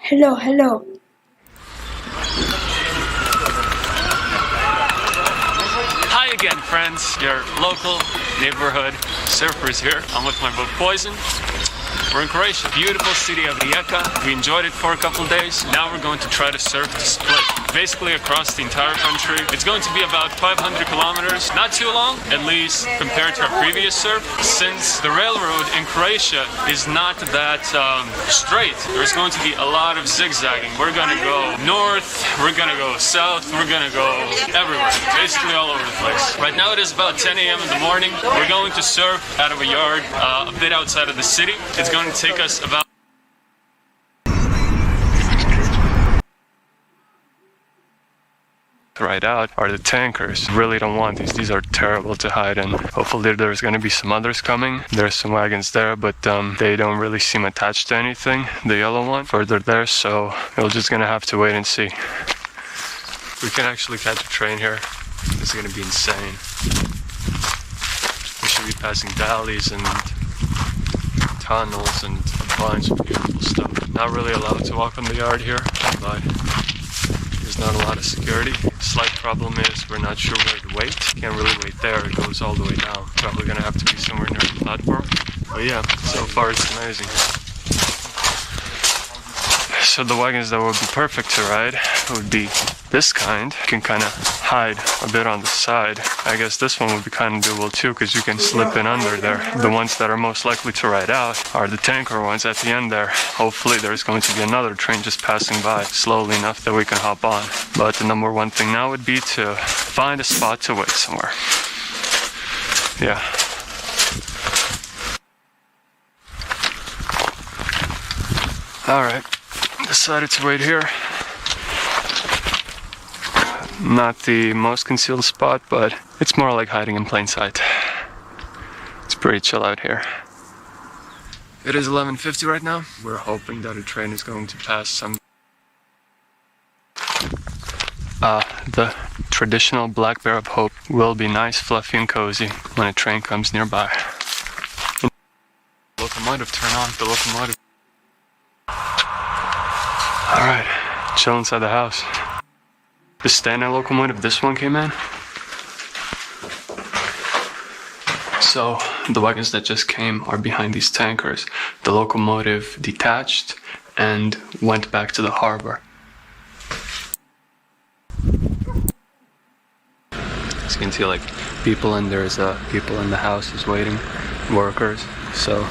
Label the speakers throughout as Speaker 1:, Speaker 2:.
Speaker 1: Hello, hello.
Speaker 2: Hi again, friends. Your local neighborhood surfers here. I'm with my boat Poison. We're in Croatia, beautiful city of Rijeka. We enjoyed it for a couple days. Now we're going to try to surf to Split. Basically across the entire country. It's going to be about 500 kilometers. Not too long, at least compared to our previous surf. Since the railroad in Croatia is not that straight, there's going to be a lot of zigzagging. We're going to go north, we're going to go south, we're going to go everywhere. Basically all over the place. Right now it is about 10 a.m. in the morning. We're going to surf out of a yard a bit outside of the city. It's going to take us about right out are the tankers. Really don't want these. These are terrible to hide in. Hopefully there's going to be some others coming. There's some wagons there, but they don't really seem attached to anything. The yellow one further there, so we're just going to have to wait and see. We can actually catch a train here. This is going to be insane. We should be passing valleys and tunnels and a bunch of beautiful stuff. Not really allowed to walk on the yard here, but there's not a lot of security. Slight problem is we're not sure where to wait. Can't really wait there, it goes all the way down. Probably gonna have to be somewhere near the platform. But yeah, so far it's amazing. So the wagons that would be perfect to ride would be this kind. You can kind of hide a bit on the side. I guess this one would be kind of doable too, because you can slip in under there. The ones that are most likely to ride out are the tanker ones at the end there. Hopefully there's going to be another train just passing by slowly enough that we can hop on. But the number one thing now would be to find a spot to wait somewhere. Yeah. Alright. Decided to wait here. Not the most concealed spot, but it's more like hiding in plain sight. It's pretty chill out here. It is 11:50 right now. We're hoping that a train is going to pass some. The traditional black bear of hope will be nice, fluffy, and cozy when a train comes nearby. The locomotive, turn on the locomotive. Alright, chill inside the house. The standard locomotive, this one came in. So the wagons that just came are behind these tankers. The locomotive detached and went back to the harbor. As you can see, like people, and there's people in the houses waiting, workers. So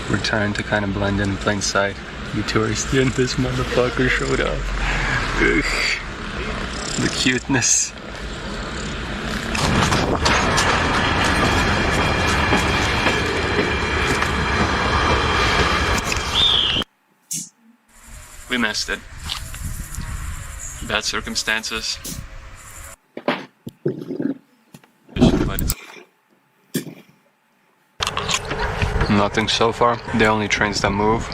Speaker 2: we're trying to kind of blend in plain sight. Be touristy, and this motherfucker showed up. Ugh. The cuteness. We missed it. Bad circumstances. But it's nothing so far. The only trains that move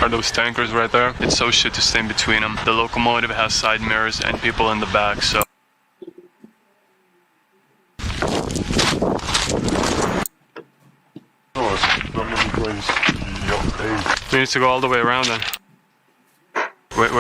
Speaker 2: are those tankers right there. It's so shit to stay in between them. The locomotive has side mirrors and people in the back, so we need to go all the way around then. Wait.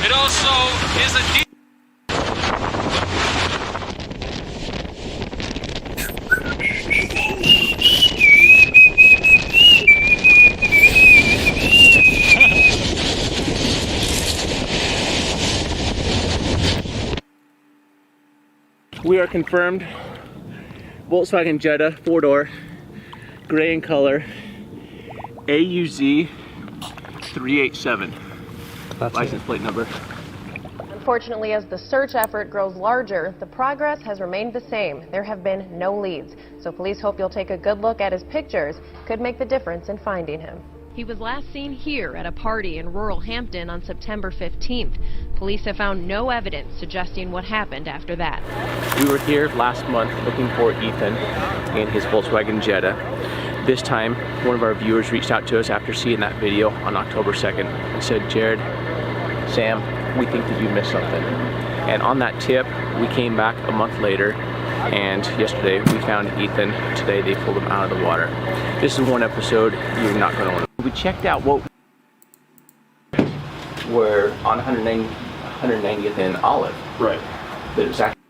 Speaker 2: It also is a
Speaker 3: We are confirmed
Speaker 1: Volkswagen Jetta, 4-door, gray in color, AUZ 387. License plate number.
Speaker 3: Unfortunately, as the search effort grows larger, the progress has remained the same. There have been no leads. So police hope you'll take a good look at his pictures. Could make the difference in finding him. He was last seen here at a party in rural Hampton on September 15th. Police have found no evidence suggesting what happened after that.
Speaker 1: We were here last month looking for Ethan in his Volkswagen Jetta. This time, one of our viewers reached out to us after seeing that video on October 2nd and said, Jared, Sam, we think that you missed something. And on that tip, we came back a month later, and yesterday we found Ethan. Today they pulled him out of the water. This is one episode you're not going to want to. We checked out what we're on 190th and Olive.
Speaker 4: Right.
Speaker 1: But it's actually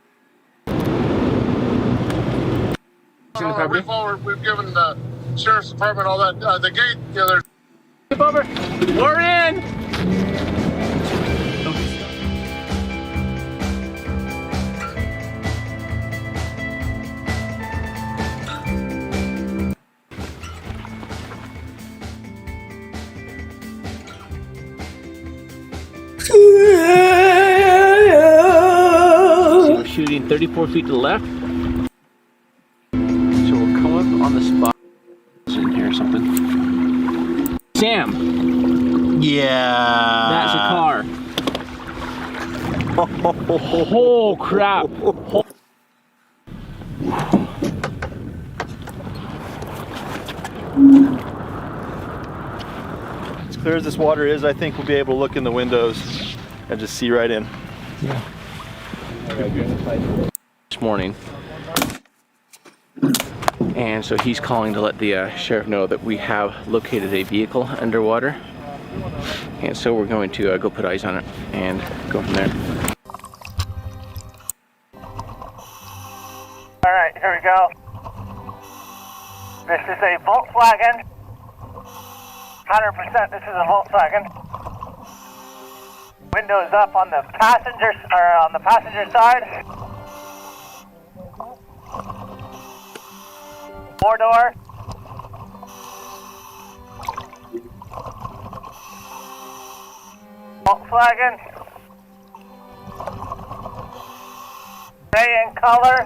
Speaker 4: we've given the sheriff's department all that. The gate, there's.
Speaker 1: Tip over. We're in. So we're shooting 34 feet to the left. So we'll come up on the spot. It's in here or something. Sam!
Speaker 5: Yeah.
Speaker 1: That's a car. Oh crap.
Speaker 5: As clear as this water is, I think we'll be able to look in the windows and just see right in.
Speaker 1: Yeah. This morning. And so he's calling to let the sheriff know that we have located a vehicle underwater. And so we're going to go put eyes on it and go from there.
Speaker 6: All right, here we go. This is a Volkswagen. 100% this is a Volkswagen. Windows up on the passenger side. 4-door. Volkswagen. Gray in color.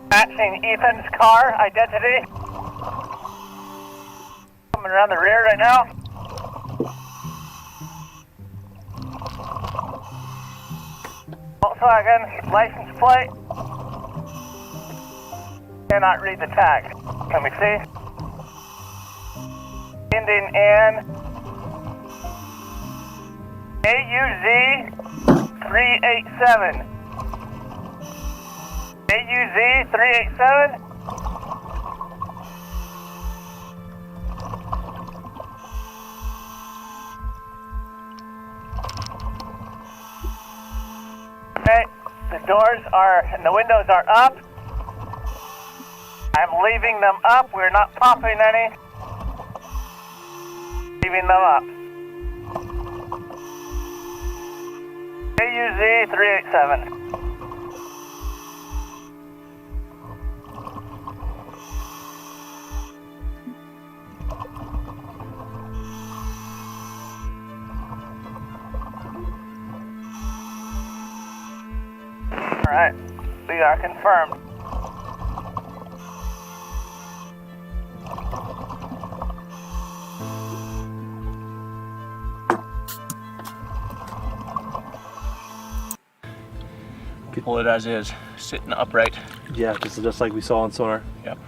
Speaker 6: Matching Ethan's car identity. Coming around the rear right now. Volkswagen license plate. Cannot read the tag. Can we see? Ending in AUZ 387. AUZ 387. Okay, the doors are and the windows are up. I'm leaving them up. We're not popping any. Leaving them up. AUZ 387. All right, we are confirmed.
Speaker 1: Pull it as is, sitting upright.
Speaker 5: Yeah, just like we saw on sonar.
Speaker 1: Yep.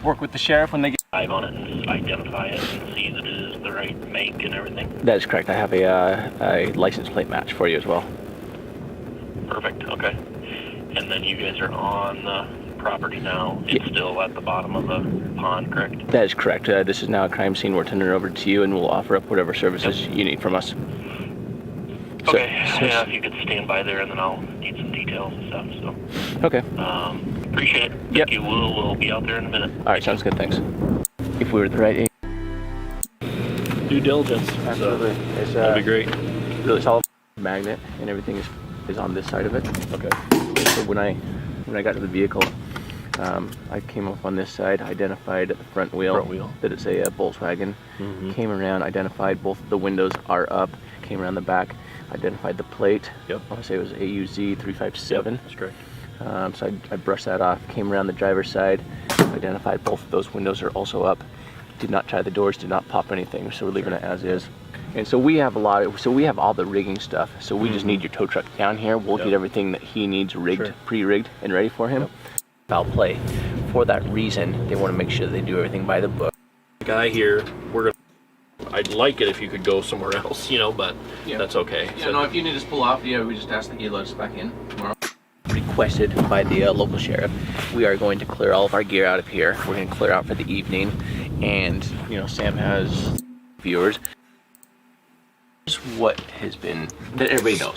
Speaker 1: Work with the sheriff when they get
Speaker 7: On it and identify it and see that it is the right make and everything.
Speaker 1: That is correct. I have a license plate match for you as well.
Speaker 7: Perfect, okay. And then you guys are on the property now. It's still at the bottom of the pond, correct?
Speaker 1: That is correct. This is now a crime scene. We're turning it over to you and we'll offer up whatever services you need from us.
Speaker 7: Okay, yeah, if you could stand by there and then I'll need some details and stuff, so.
Speaker 1: Okay.
Speaker 7: Appreciate it. Thank you. We'll be out there in a minute.
Speaker 1: All right, sounds good, thanks. If we were at the right age.
Speaker 4: Due diligence.
Speaker 1: Absolutely. It's,
Speaker 4: that'd be great.
Speaker 1: Really solid magnet and everything is on this side of it.
Speaker 4: Okay.
Speaker 1: So when I got to the vehicle, I came up on this side, identified at the front wheel, that it's a Volkswagen. Came around, identified both of the windows are up. Came around the back, identified the plate. I want to say it was AUZ 357.
Speaker 5: That's correct.
Speaker 1: So I brushed that off. Came around the driver's side, identified both of those windows are also up. Did not try the doors, did not pop anything. So we're leaving it as is. And so we have we have all the rigging stuff. So we just need your tow truck down here. We'll get everything that he needs rigged, pre-rigged, and ready for him. Foul play. For that reason, they want to make sure that they do everything by the book.
Speaker 8: Guy here, I'd like it if you could go somewhere else, you know, but that's okay.
Speaker 1: Yeah, so, no, if you need us to pull off, we just ask that you let us back in tomorrow. Requested by the local sheriff, we are going to clear all of our gear out of here. We're going to clear out for the evening, and you know, Sam has viewers. Here's what has been that everybody knows.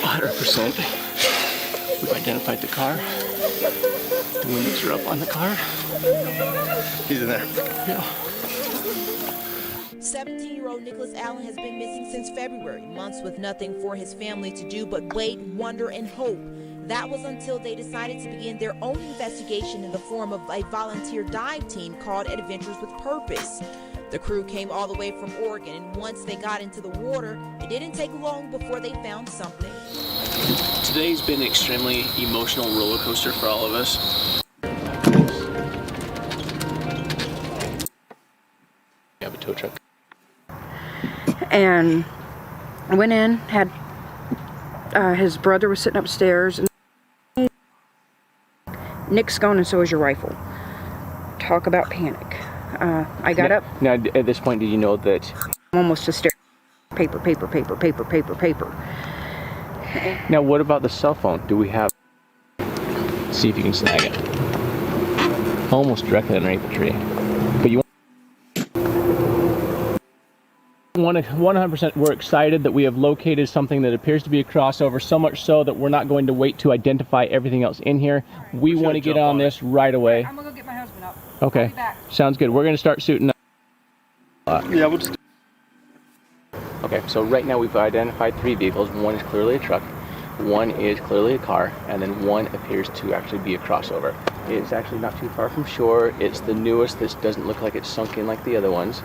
Speaker 1: 100%. We've identified the car. The windows are up on the car.
Speaker 5: He's in there.
Speaker 1: Yeah.
Speaker 9: 17-year-old Nicholas Allen has been missing since February, months with nothing for his family to do but wait, wonder, and hope. That was until they decided to begin their own investigation in the form of a volunteer dive team called Adventures with Purpose. The crew came all the way from Oregon, and once they got into the water, it didn't take long before they found something.
Speaker 1: Today's been an extremely emotional roller coaster for all of us. We have a tow truck.
Speaker 10: And I went in, had his brother was sitting upstairs, and Nick's gone and so is your rifle. Talk about panic. I got up.
Speaker 1: Now, at this point, did you know that?
Speaker 10: I'm almost hysterical. Paper.
Speaker 1: Now, what about the cell phone? Do we have? See if you can snag it. Almost directly underneath the tree. But you want to 100%. We're excited that we have located something that appears to be a crossover. So much so that we're not going to wait to identify everything else in here. We want to get on this right away.
Speaker 10: I'm gonna go get my husband up.
Speaker 1: Okay.
Speaker 10: I'll be back.
Speaker 1: Sounds good. We're going to start shooting.
Speaker 5: Yeah, we'll just.
Speaker 1: Okay, so right now we've identified 3 vehicles. One is clearly a truck, one is clearly a car, and then one appears to actually be a crossover. It's actually not too far from shore. It's the newest. This doesn't look like it's sunk in like the other ones.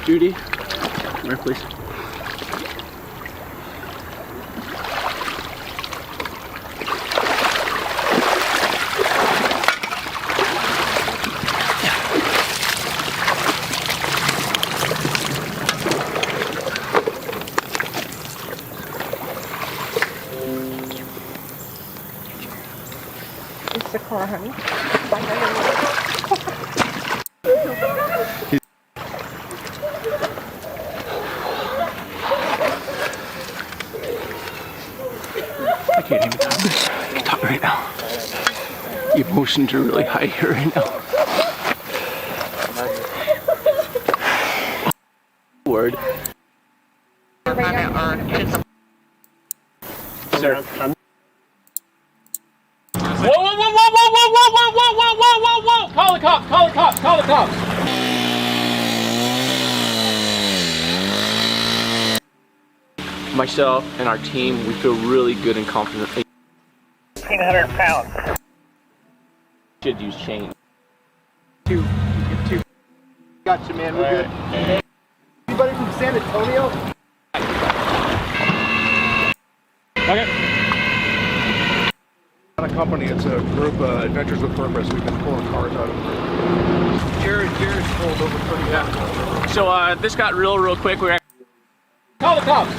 Speaker 1: Judy, come here, please.
Speaker 10: It's the car, honey.
Speaker 1: I can't even talk right now. The emotions are really high here right now. Word. Sir. Whoa! Call the cops! Myself and our team, we feel really good and confident.
Speaker 6: 1,500 pounds.
Speaker 1: Should use chain.
Speaker 5: Two. Gotcha, man. We're good. Anybody from San Antonio?
Speaker 1: Okay.
Speaker 4: Not a company, it's a group, Adventures with Purpose. We've been pulling cars out of the group. Jared's pulled over pretty fast.
Speaker 1: So this got real quick. We're call the cops.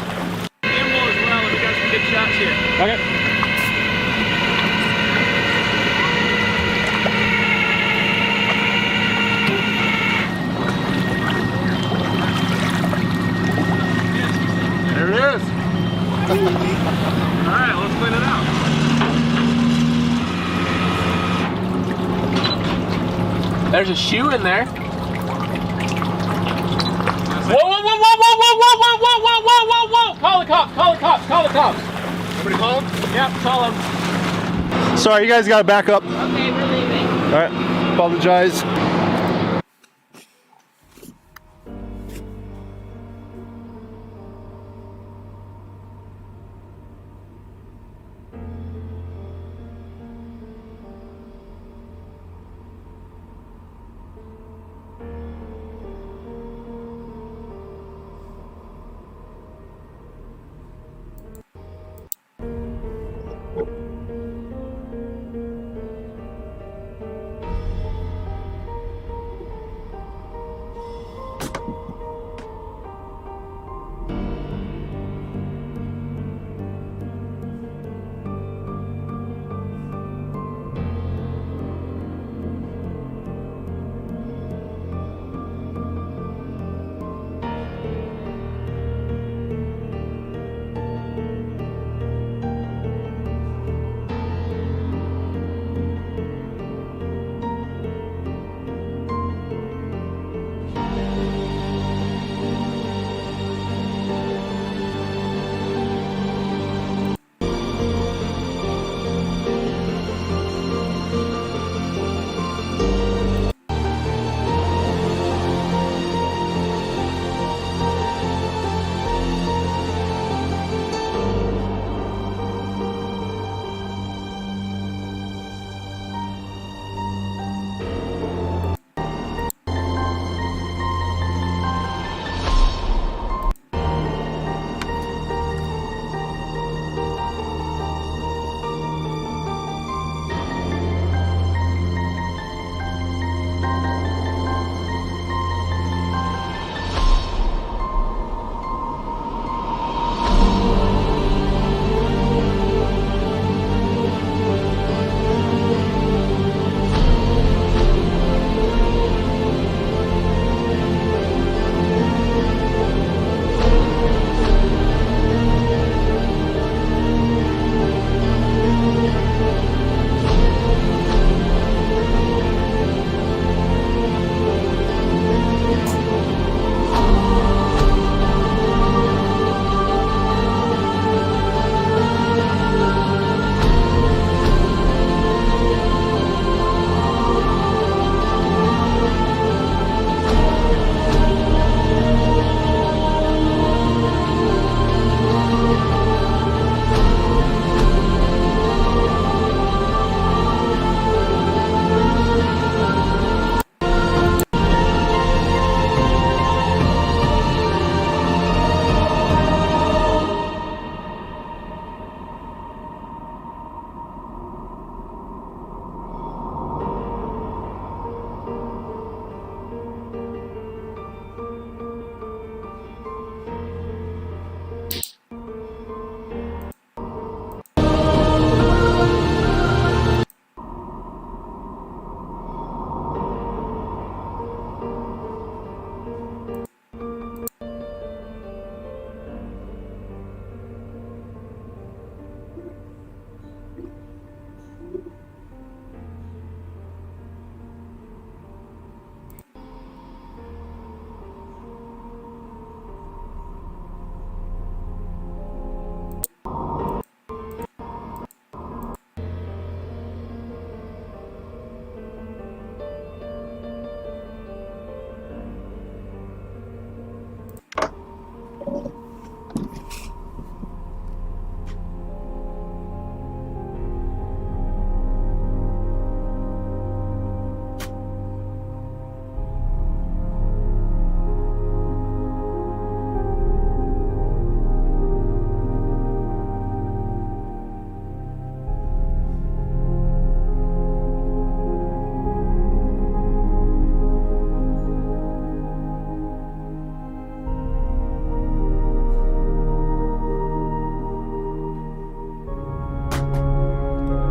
Speaker 1: Ammo as well. We got some good shots here. Okay.
Speaker 4: There it is.
Speaker 2: All right, let's clean it out.
Speaker 1: There's a shoe in there. Whoa! Call the cops!
Speaker 4: Somebody call him?
Speaker 1: Yep, call them.
Speaker 5: Sorry, you guys gotta back up.
Speaker 10: Okay, we're leaving.
Speaker 5: All right, apologize.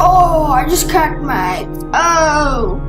Speaker 11: Oh, I just cracked my... Oh!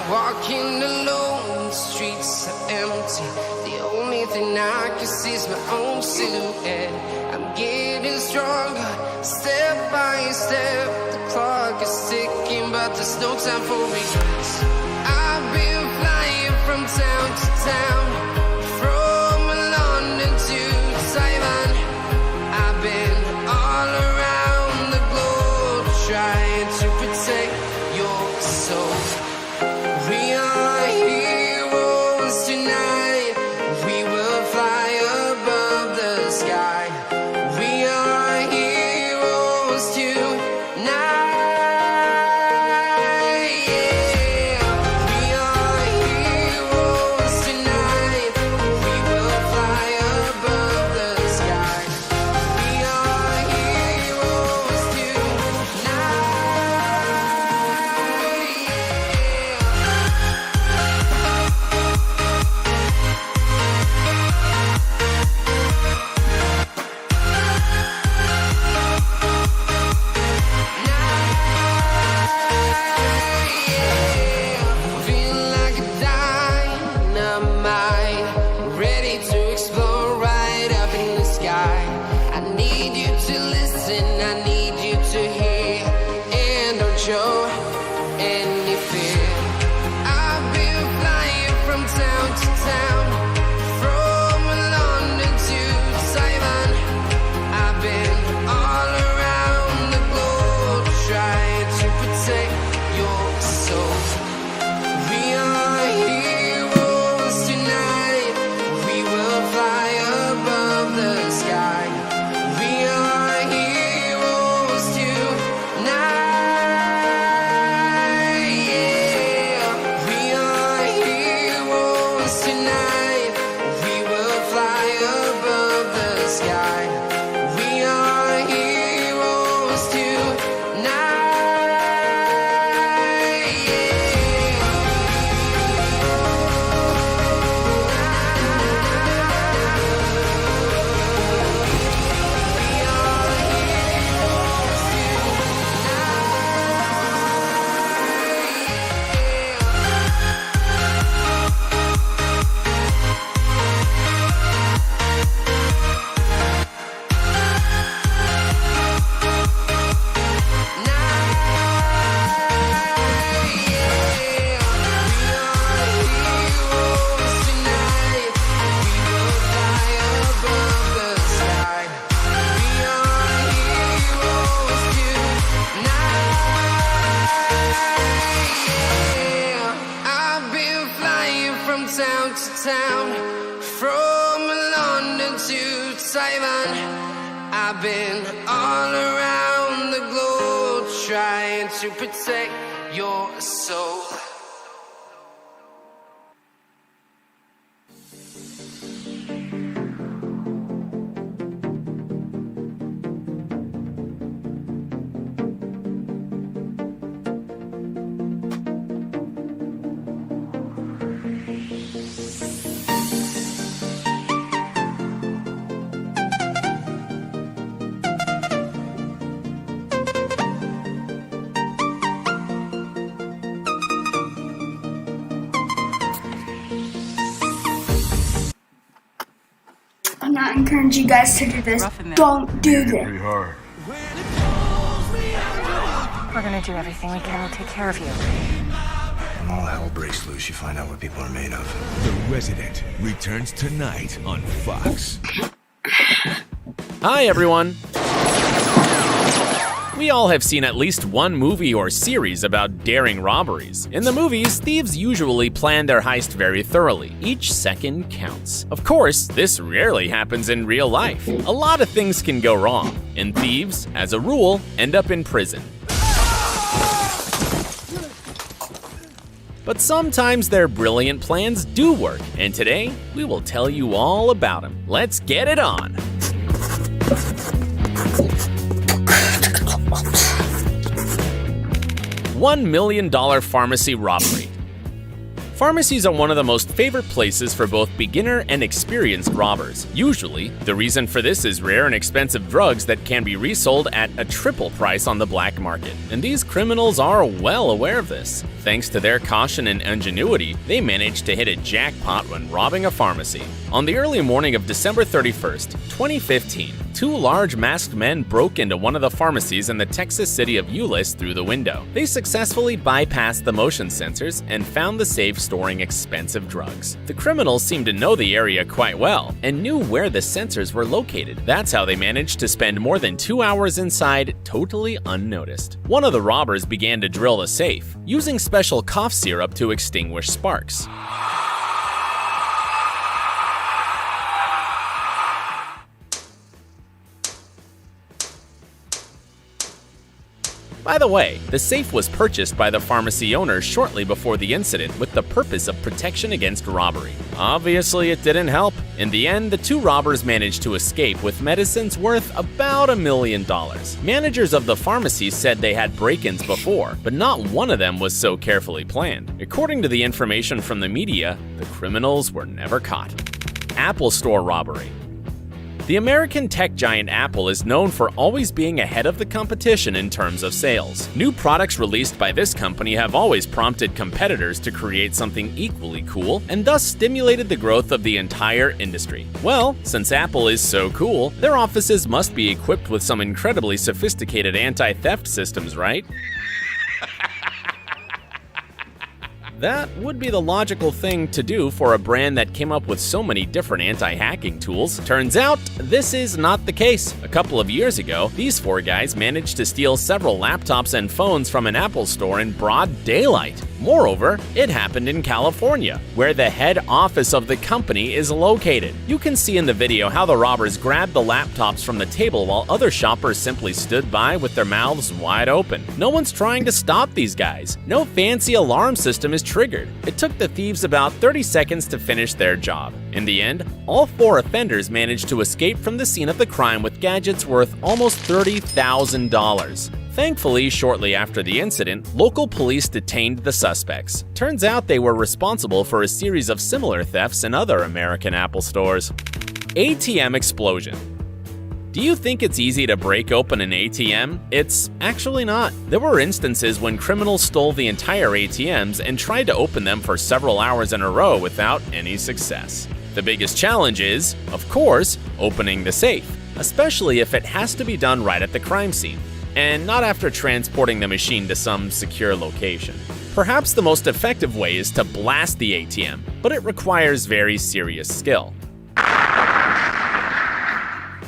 Speaker 11: Walking alone, the streets are empty. The only thing I can see is my own silhouette. I'm getting stronger, step by step. The clock is ticking, but there's no time for regrets. I've been flying from town to town, from London to Taiwan. I've been all around the globe, trying to protect your soul. We are heroes tonight. We will fly above the sky. We are heroes tonight. Yeah. We are heroes tonight. We will fly above the sky. We are heroes Feel like a dynamite, ready to explode right up in the sky. I need you to listen, I need you to hear, and don't show any fear. I've been flying from town to town, from London to Taiwan. I've been all around the globe, trying to protect your soul. We are heroes tonight. We will fly above the sky. We are heroes tonight. Yeah. We are heroes tonight. We will fly above the sky. We are heroes tonight. I've been flying from town to town, from London to Taiwan. I've been all around the globe, trying to protect your soul.
Speaker 12: I'm not encouraging you guys to do this. Don't do this.
Speaker 13: We're gonna do everything we can to take care of you.
Speaker 14: When all hell breaks loose, you find out what people are made of.
Speaker 15: The Resident returns tonight on Fox.
Speaker 16: Hi, everyone. We all have seen at least one movie or series about daring robberies. In the movies, thieves usually plan their heist very thoroughly. Each second counts. Of course, this rarely happens in real life. A lot of things can go wrong, and thieves, as a rule, end up in prison. But sometimes their brilliant plans do work, and today, we will tell you all about them. Let's get it on! $1 million pharmacy robbery. Pharmacies are one of the most favorite places for both beginner and experienced robbers. Usually, the reason for this is rare and expensive drugs that can be resold at a triple price on the black market. And these criminals are well aware of this. Thanks to their caution and ingenuity, they managed to hit a jackpot when robbing a pharmacy. On the early morning of December 31st, 2015, two large masked men broke into one of the pharmacies in the Texas city of Euless through the window. They successfully bypassed the motion sensors and found the safe storing expensive drugs. The criminals seemed to know the area quite well and knew where the sensors were located. That's how they managed to spend more than 2 hours inside totally unnoticed. One of the robbers began to drill the safe, using special cough syrup to extinguish sparks. By the way, the safe was purchased by the pharmacy owner shortly before the incident with the purpose of protection against robbery. Obviously, it didn't help. In the end, the two robbers managed to escape with medicines worth about $1 million. Managers of the pharmacy said they had break-ins before, but not one of them was so carefully planned. According to the information from the media, the criminals were never caught. Apple Store robbery. The American tech giant Apple is known for always being ahead of the competition in terms of sales. New products released by this company have always prompted competitors to create something equally cool and thus stimulated the growth of the entire industry. Well, since Apple is so cool, their offices must be equipped with some incredibly sophisticated anti-theft systems, right? That would be the logical thing to do for a brand that came up with so many different anti-hacking tools. Turns out, this is not the case. A couple of years ago, these four guys managed to steal several laptops and phones from an Apple store in broad daylight. Moreover, it happened in California, where the head office of the company is located. You can see in the video how the robbers grabbed the laptops from the table while other shoppers simply stood by with their mouths wide open. No one's trying to stop these guys. No fancy alarm system is triggered. It took the thieves about 30 seconds to finish their job. In the end, all four offenders managed to escape from the scene of the crime with gadgets worth almost $30,000. Thankfully, shortly after the incident, local police detained the suspects. Turns out they were responsible for a series of similar thefts in other American Apple stores. ATM explosion. Do you think it's easy to break open an ATM? It's actually not. There were instances when criminals stole the entire ATMs and tried to open them for several hours in a row without any success. The biggest challenge is, of course, opening the safe, especially if it has to be done right at the crime scene, and not after transporting the machine to some secure location. Perhaps the most effective way is to blast the ATM, but it requires very serious skill.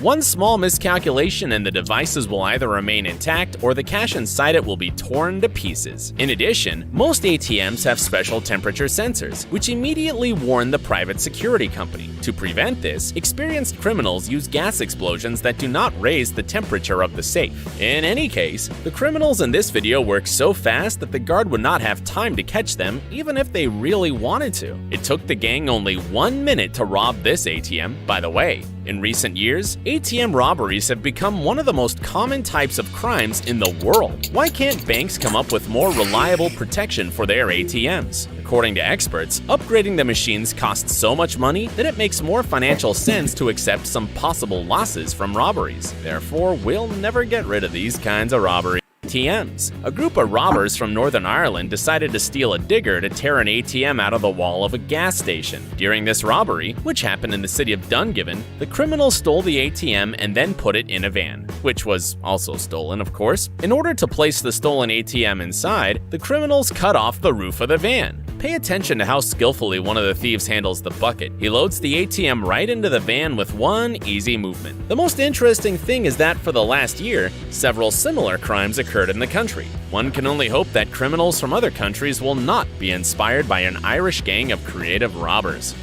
Speaker 16: One small miscalculation and the devices will either remain intact or the cash inside it will be torn to pieces. In addition, most ATMs have special temperature sensors, which immediately warn the private security company. To prevent this, experienced criminals use gas explosions that do not raise the temperature of the safe. In any case, the criminals in this video work so fast that the guard would not have time to catch them even if they really wanted to. It took the gang only 1 minute to rob this ATM. By the way, in recent years, ATM robberies have become one of the most common types of crimes in the world. Why can't banks come up with more reliable protection for their ATMs? According to experts, upgrading the machines costs so much money that it makes more financial sense to accept some possible losses from robberies. Therefore, we'll never get rid of these kinds of robberies. ATMs. A group of robbers from Northern Ireland decided to steal a digger to tear an ATM out of the wall of a gas station. During this robbery, which happened in the city of Dungiven, the criminals stole the ATM and then put it in a van, which was also stolen, of course. In order to place the stolen ATM inside, the criminals cut off the roof of the van. Pay attention to how skillfully one of the thieves handles the bucket. He loads the ATM right into the van with one easy movement. The most interesting thing is that for the last year, several similar crimes occurred in the country. One can only hope that criminals from other countries will not be inspired by an Irish gang of creative robbers.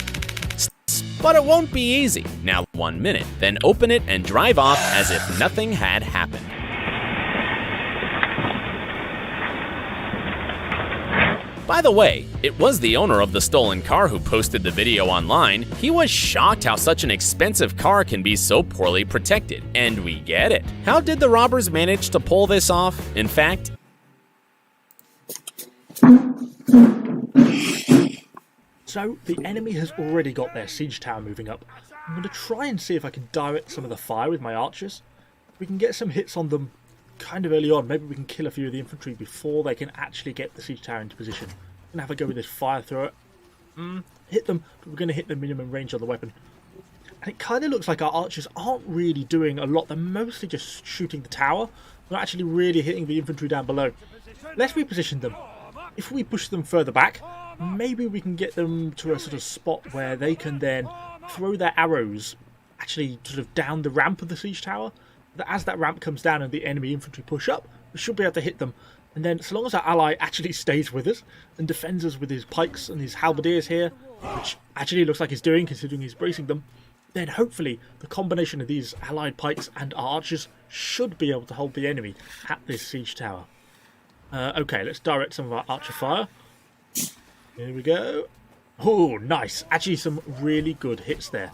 Speaker 16: But it won't be easy. Now 1 minute, then open it and drive off as if nothing had happened. By the way, it was the owner of the stolen car who posted the video online. He was shocked how such an expensive car can be so poorly protected, and we get it. How did the robbers manage to pull this off? In fact,
Speaker 17: So the enemy has already got their siege tower moving up. I'm going to try and see if I can direct some of the fire with my archers. We can get some hits on them kind of early on. Maybe we can kill a few of the infantry before they can actually get the siege tower into position. I'm going to have a go with this fire thrower. Hit them, but we're going to hit the minimum range on the weapon. And it kind of looks like our archers aren't really doing a lot. They're mostly just shooting the tower. They're not actually really hitting the infantry down below. Let's reposition them. If we push them further back, maybe we can get them to a sort of spot where they can then throw their arrows actually sort of down the ramp of the siege tower. That as that ramp comes down and the enemy infantry push up, we should be able to hit them. And then, so long as our ally actually stays with us and defends us with his pikes and his halberdiers here, which actually looks like he's doing considering he's bracing them, then hopefully the combination of these allied pikes and our archers should be able to hold the enemy at this siege tower. Okay, let's direct some of our archer fire. Here we go. Oh, nice. Actually, some really good hits there.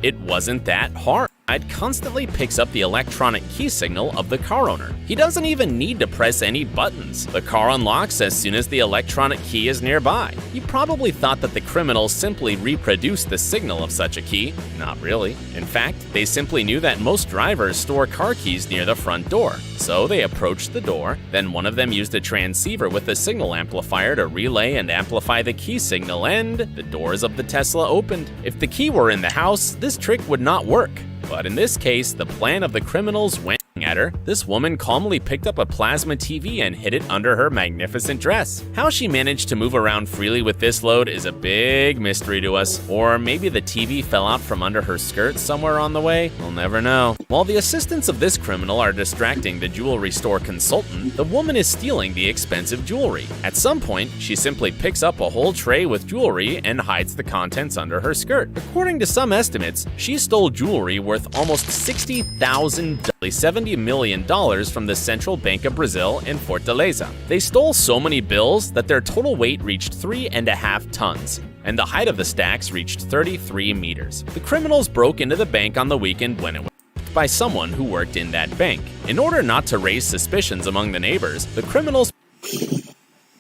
Speaker 16: It wasn't that hard. It constantly picks up the electronic key signal of the car owner. He doesn't even need to press any buttons. The car unlocks as soon as the electronic key is nearby. You probably thought that the criminals simply reproduced the signal of such a key. Not really. In fact, they simply knew that most drivers store car keys near the front door. So they approached the door, then one of them used a transceiver with a signal amplifier to relay and amplify the key signal, and the doors of the Tesla opened. If the key were in the house, this trick would not work. But in this case, the plan of the criminals went at her. This woman calmly picked up a plasma TV and hid it under her magnificent dress. How she managed to move around freely with this load is a big mystery to us. Or maybe the TV fell out from under her skirt somewhere on the way? We'll never know. While the assistants of this criminal are distracting the jewelry store consultant, the woman is stealing the expensive jewelry. At some point, she simply picks up a whole tray with jewelry and hides the contents under her skirt. According to some estimates, she stole jewelry worth almost $60,000, $70 million from the Central Bank of Brazil in Fortaleza. They stole so many bills that their total weight reached 3.5 tons, and the height of the stacks reached 33 meters. The criminals broke into the bank on the weekend when it was by someone who worked in that bank. In order not to raise suspicions among the neighbors, the criminals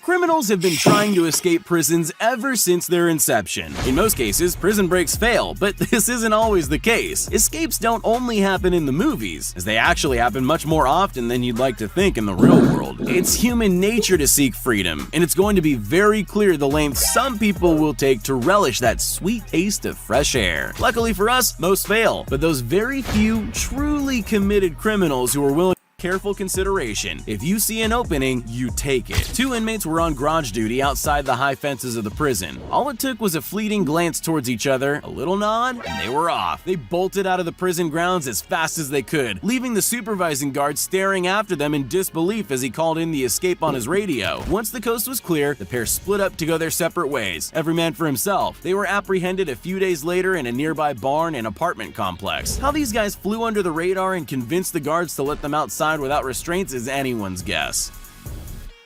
Speaker 18: Criminals have been trying to escape prisons ever since their inception. In most cases, prison breaks fail, but this isn't always the case. Escapes don't only happen in the movies, as they actually happen much more often than you'd like to think in the real world. It's human nature to seek freedom, and it's going to be very clear the lengths some people will take to relish that sweet taste of fresh air. Luckily for us, most fail, but those very few truly committed criminals who are willing careful consideration. If you see an opening, you take it. Two inmates were on garage duty outside the high fences of the prison. All it took was a fleeting glance towards each other, a little nod, and they were off. They bolted out of the prison grounds as fast as they could, leaving the supervising guard staring after them in disbelief as he called in the escape on his radio. Once the coast was clear, the pair split up to go their separate ways, every man for himself. They were apprehended a few days later in a nearby barn and apartment complex. How these guys flew under the radar and convinced the guards to let them outside without restraints is anyone's guess.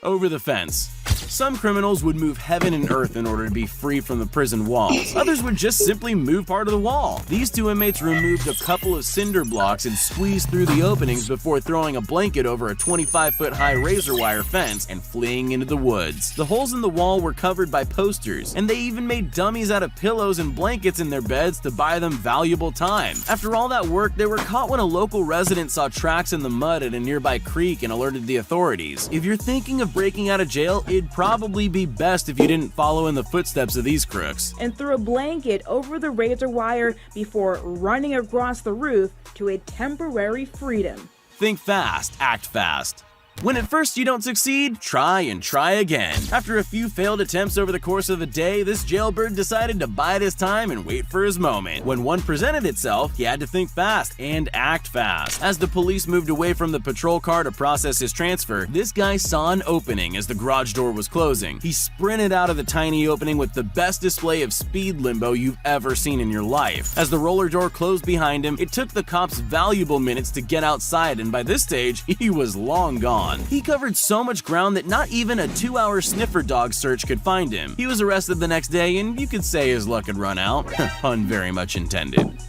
Speaker 18: Over the fence. Some criminals would move heaven and earth in order to be free from the prison walls. Others would just simply move part of the wall. These two inmates removed a couple of cinder blocks and squeezed through the openings before throwing a blanket over a 25-foot high razor wire fence and fleeing into the woods. The holes in the wall were covered by posters, and they even made dummies out of pillows and blankets in their beds to buy them valuable time. After all that work, they were caught when a local resident saw tracks in the mud at a nearby creek and alerted the authorities. If you're thinking of breaking out of jail, it'd probably be best if you didn't follow in the footsteps of these crooks.
Speaker 10: And threw a blanket over the razor wire before running across the roof to a temporary freedom.
Speaker 18: Think fast, act fast. When at first you don't succeed, try and try again. After a few failed attempts over the course of a day, this jailbird decided to bide his time and wait for his moment. When one presented itself, he had to think fast and act fast. As the police moved away from the patrol car to process his transfer, this guy saw an opening as the garage door was closing. He sprinted out of the tiny opening with the best display of speed limbo you've ever seen in your life. As the roller door closed behind him, it took the cops valuable minutes to get outside, and by this stage, he was long gone. He covered so much ground that not even a 2-hour sniffer dog search could find him. He was arrested the next day, and you could say his luck had run out. Pun very much intended.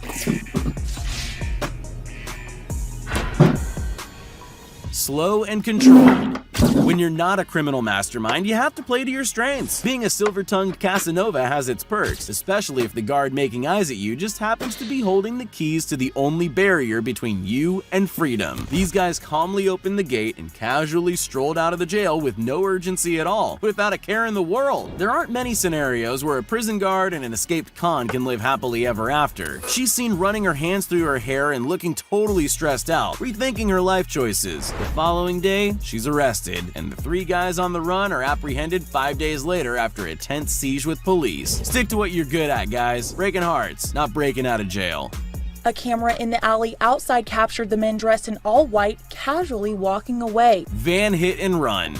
Speaker 18: Slow and controlled. When you're not a criminal mastermind, you have to play to your strengths. Being a silver-tongued Casanova has its perks, especially if the guard making eyes at you just happens to be holding the keys to the only barrier between you and freedom. These guys calmly opened the gate and casually strolled out of the jail with no urgency at all, without a care in the world. There aren't many scenarios where a prison guard and an escaped con can live happily ever after. She's seen running her hands through her hair and looking totally stressed out, rethinking her life choices. The following day, she's arrested, and the 3 guys on the run are apprehended 5 days later after a tense siege with police. Stick to what you're good at, guys. Breaking hearts, not breaking out of jail.
Speaker 19: A camera in the alley outside captured the men dressed in all white casually walking away.
Speaker 18: Van hit and run.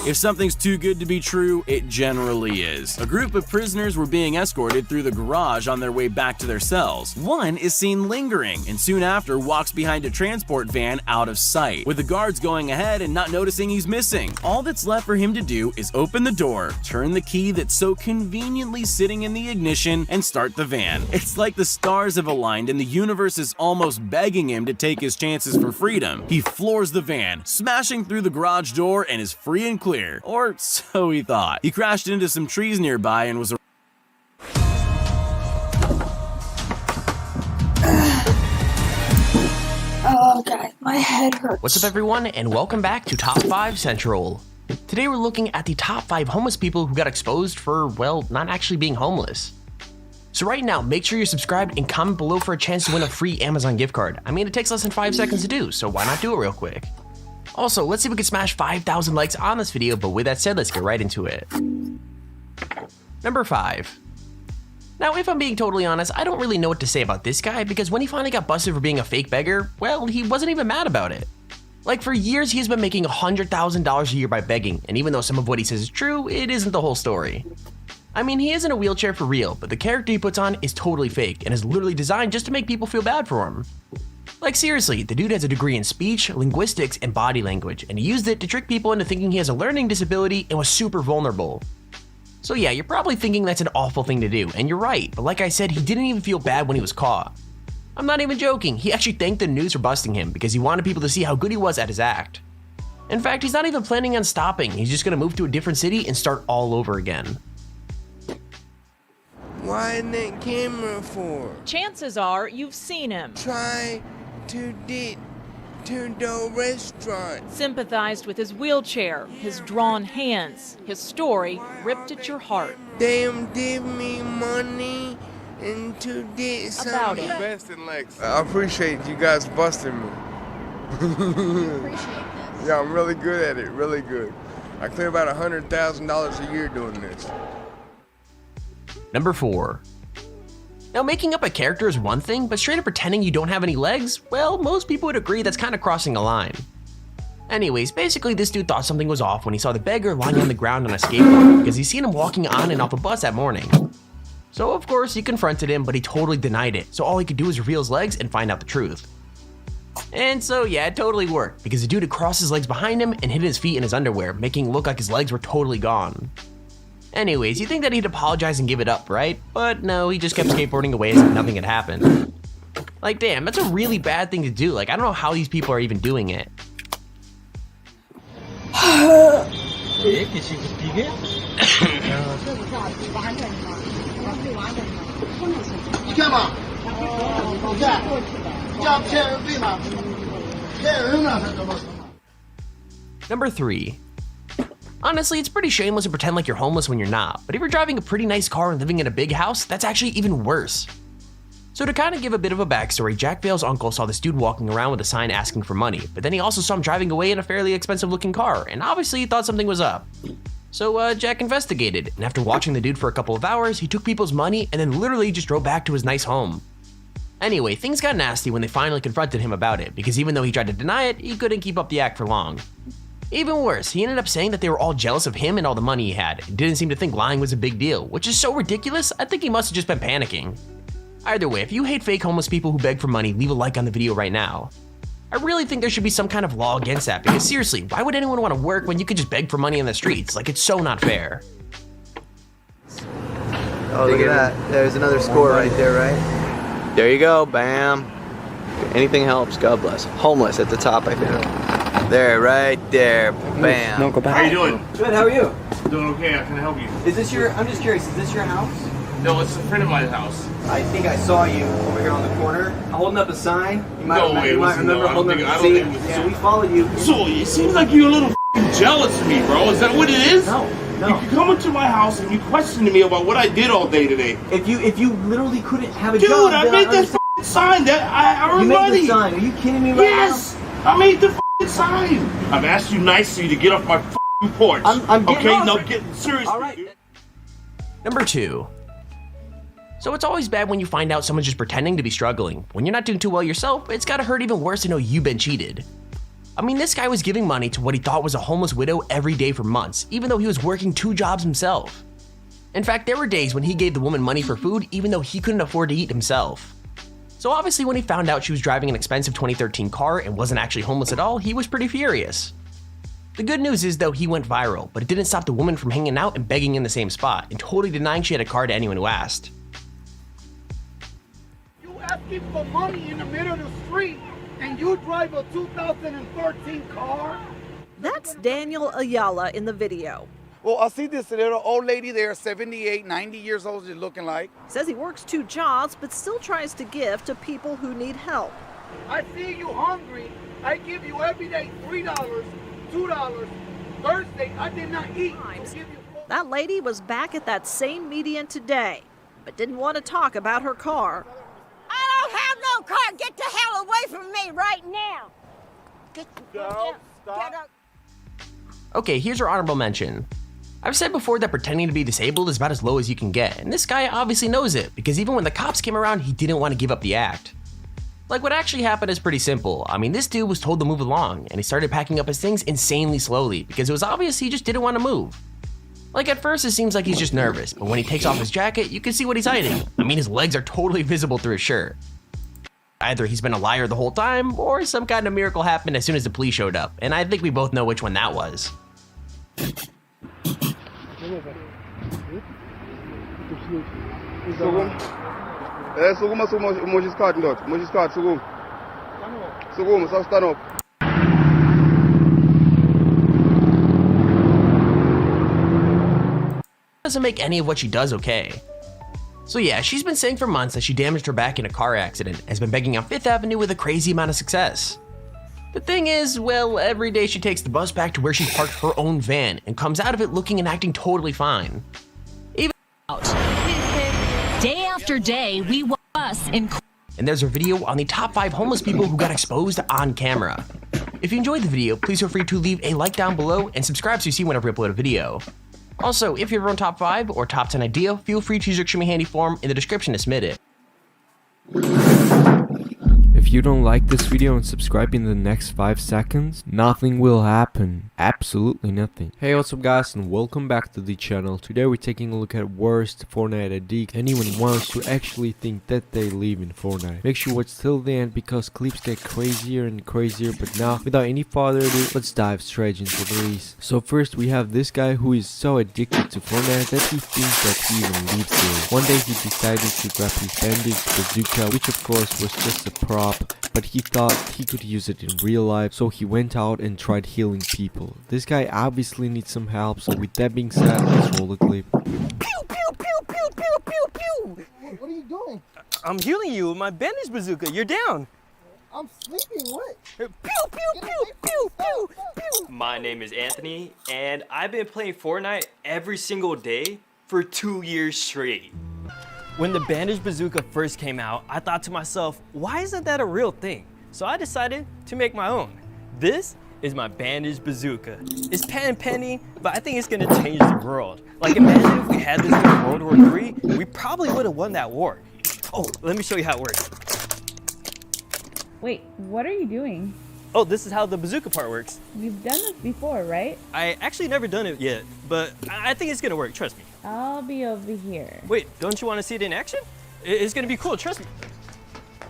Speaker 18: If something's too good to be true, it generally is. A group of prisoners were being escorted through the garage on their way back to their cells. One is seen lingering, and soon after walks behind a transport van out of sight, with the guards going ahead and not noticing he's missing. All that's left for him to do is open the door, turn the key that's so conveniently sitting in the ignition, and start the van. It's like the stars have aligned and the universe is almost begging him to take his chances for freedom. He floors the van, smashing through the garage door, and is free and clear. Or so he thought. He crashed into some trees nearby and was
Speaker 12: Oh god, my head hurts.
Speaker 20: What's up everyone, and welcome back to Top 5 Central. Today we're looking at the top 5 homeless people who got exposed for, well, not actually being homeless. So right now, make sure you're subscribed and comment below for a chance to win a free Amazon gift card. I mean, it takes less than 5 seconds to do, so why not do it real quick? Also, let's see if we can smash 5,000 likes on this video, but with that said, let's get right into it. Number 5. Now, if I'm being totally honest, I don't really know what to say about this guy, because when he finally got busted for being a fake beggar, well, he wasn't even mad about it. Like, for years, he's been making $100,000 a year by begging, and even though some of what he says is true, it isn't the whole story. I mean, he is in a wheelchair for real, but the character he puts on is totally fake, and is literally designed just to make people feel bad for him. Like seriously, the dude has a degree in speech, linguistics, and body language, and he used it to trick people into thinking he has a learning disability and was super vulnerable. So yeah, you're probably thinking that's an awful thing to do, and you're right, but like I said, he didn't even feel bad when he was caught. I'm not even joking, he actually thanked the news for busting him because he wanted people to see how good he was at his act. In fact, he's not even planning on stopping, he's just gonna move to a different city and start all over again.
Speaker 11: Why that camera for?
Speaker 10: Chances are you've seen him.
Speaker 11: Try to get to the restaurant.
Speaker 10: Sympathized with his wheelchair, his drawn hands, his story ripped at your heart.
Speaker 11: They give me money and to get some.
Speaker 10: About it.
Speaker 11: I appreciate you guys busting me. Yeah, I'm really good at it, really good. I clear about $100,000 a year doing this.
Speaker 20: Number 4. Now, making up a character is one thing, but straight up pretending you don't have any legs, well, most people would agree that's kind of crossing a line. Anyways, basically this dude thought something was off when he saw the beggar lying on the ground on a skateboard because he's seen him walking on and off a bus that morning. So of course he confronted him, but he totally denied it, so all he could do was reveal his legs and find out the truth. And so yeah, it totally worked, because the dude had crossed his legs behind him and hid his feet in his underwear, making it look like his legs were totally gone. Anyways, you'd think that he'd apologize and give it up, right? But no, he just kept skateboarding away as if nothing had happened. Like damn, that's a really bad thing to do. Like I don't know how these people are even doing it. Number 3. Honestly, it's pretty shameless to pretend like you're homeless when you're not, but if you're driving a pretty nice car and living in a big house, that's actually even worse. So to kind of give a bit of a backstory, Jack Vale's uncle saw this dude walking around with a sign asking for money, but then he also saw him driving away in a fairly expensive looking car, and obviously he thought something was up. So Jack investigated, and after watching the dude for a couple of hours, he took people's money and then literally just drove back to his nice home. Anyway, things got nasty when they finally confronted him about it, because even though he tried to deny it, he couldn't keep up the act for long. Even worse, he ended up saying that they were all jealous of him and all the money he had, and didn't seem to think lying was a big deal, which is so ridiculous, I think he must have just been panicking. Either way, if you hate fake homeless people who beg for money, leave a like on the video right now. I really think there should be some kind of law against that, because seriously, why would anyone want to work when you could just beg for money in the streets? Like, it's so not fair.
Speaker 21: Oh, look at that. There's another score right there, There you go, bam. Anything helps, God bless. Homeless at the top, I think. There, right there. Bam.
Speaker 3: No, go back.
Speaker 22: How you doing?
Speaker 3: Good, how are you?
Speaker 22: Doing okay. How can I help you?
Speaker 3: Is this your, I'm just curious, is this your house?
Speaker 22: No, it's a friend of mine's house.
Speaker 3: I think I saw you over here on the corner, holding up a sign. You might,
Speaker 22: No way,
Speaker 3: you might remember holding up a sign. So we followed you.
Speaker 22: So it seems like you're a little jealous of me, bro. Is that what it is?
Speaker 3: No.
Speaker 22: You come into my house and you question me about what I did all day today.
Speaker 3: If you literally couldn't have a
Speaker 22: Dude,
Speaker 3: job,
Speaker 22: I made that sign. That I earned
Speaker 3: you
Speaker 22: money.
Speaker 3: made the sign. Are you kidding me right
Speaker 22: yes, I made the sign. I've asked you nicely to get off my porch.
Speaker 3: I'm getting
Speaker 22: okay,
Speaker 3: off.
Speaker 22: now get serious.
Speaker 3: All right.
Speaker 20: Number 2. So it's always bad when you find out someone's just pretending to be struggling. When you're not doing too well yourself, it's gotta hurt even worse to know you've been cheated. I mean, this guy was giving money to what he thought was a homeless widow every day for months, even though he was working 2 jobs himself. In fact, there were days when he gave the woman money for food even though he couldn't afford to eat himself. So obviously when he found out she was driving an expensive 2013 car and wasn't actually homeless at all, he was pretty furious. The good news is though, he went viral, but it didn't stop the woman from hanging out and begging in the same spot and totally denying she had a car to anyone who asked.
Speaker 23: You asking for money in the middle of the street and you drive a 2013 car?
Speaker 24: That's Daniel Ayala in the video.
Speaker 23: Well, I see this little old lady there, 78, 90 years old, she's looking like.
Speaker 24: Says he works 2 jobs, but still tries to give to people who need help.
Speaker 23: I see you hungry. I give you every day $3, $2. Thursday, I did not eat.
Speaker 24: That lady was back at that same median today, but didn't want to talk about her car.
Speaker 25: I don't have no car. Get the hell away from me right now. Get up.
Speaker 20: Okay, here's our honorable mention. I've said before that pretending to be disabled is about as low as you can get, and this guy obviously knows it, because even when the cops came around, he didn't want to give up the act. Like, what actually happened is pretty simple. I mean, this dude was told to move along, and he started packing up his things insanely slowly, because it was obvious he just didn't want to move. Like, at first it seems like he's just nervous, but when he takes off his jacket, you can see what he's hiding. I mean, his legs are totally visible through his shirt. Either he's been a liar the whole time, or some kind of miracle happened as soon as the police showed up, and I think we both know which one that was. Doesn't make any of what she does okay. So yeah, she's been saying for months that she damaged her back in a car accident and has been begging on 5th Avenue with a crazy amount of success. The thing is, well, every day she takes the bus back to where she parked her own van and comes out of it looking and acting totally fine. Even
Speaker 26: day after day, we watch us in.
Speaker 20: And there's a video on the top 5 homeless people who got exposed on camera. If you enjoyed the video, please feel free to leave a like down below and subscribe so you see whenever we upload a video. Also, if you have your own top 5 or top 10 idea, feel free to use your Extremely Handy form in the description to submit it.
Speaker 27: If you don't like this video and subscribe in the next 5 seconds, nothing will happen. Absolutely nothing. Hey, what's up guys, and welcome back to the channel. Today we're taking a look at worst Fortnite addict anyone wants to actually think that they live in Fortnite. Make sure you watch till the end because clips get crazier and crazier, but now, without any further ado, let's dive straight into the list. So first we have this guy who is so addicted to Fortnite that he thinks that he even lives there. One day he decided to grab his bandage bazooka, which of course was just a prop, but he thought he could use it in real life, so he went out and tried healing people. This guy obviously needs some help, so with that being said, let's roll the clip.
Speaker 23: What are you doing?
Speaker 28: I'm healing you with my bandage bazooka. You're down.
Speaker 23: I'm sleeping. What?
Speaker 28: Pew, pew, pew, pew, pew, pew. My name is Anthony, and I've been playing Fortnite every single day for 2 years straight. When the bandage bazooka first came out, I thought to myself, why isn't that a real thing? So I decided to make my own. This is my bandage bazooka. It's penny, but I think it's gonna change the world. Like, imagine if we had this during World War III, we probably would have won that war. Oh, let me show you how it works.
Speaker 10: Wait, what are you doing?
Speaker 28: Oh, this is how the bazooka part works.
Speaker 10: You've done this before, right?
Speaker 28: I actually never done it yet, but I think it's gonna work, trust me.
Speaker 10: I'll be over here.
Speaker 28: Wait, don't you want to see it in action? It's gonna be cool, trust me.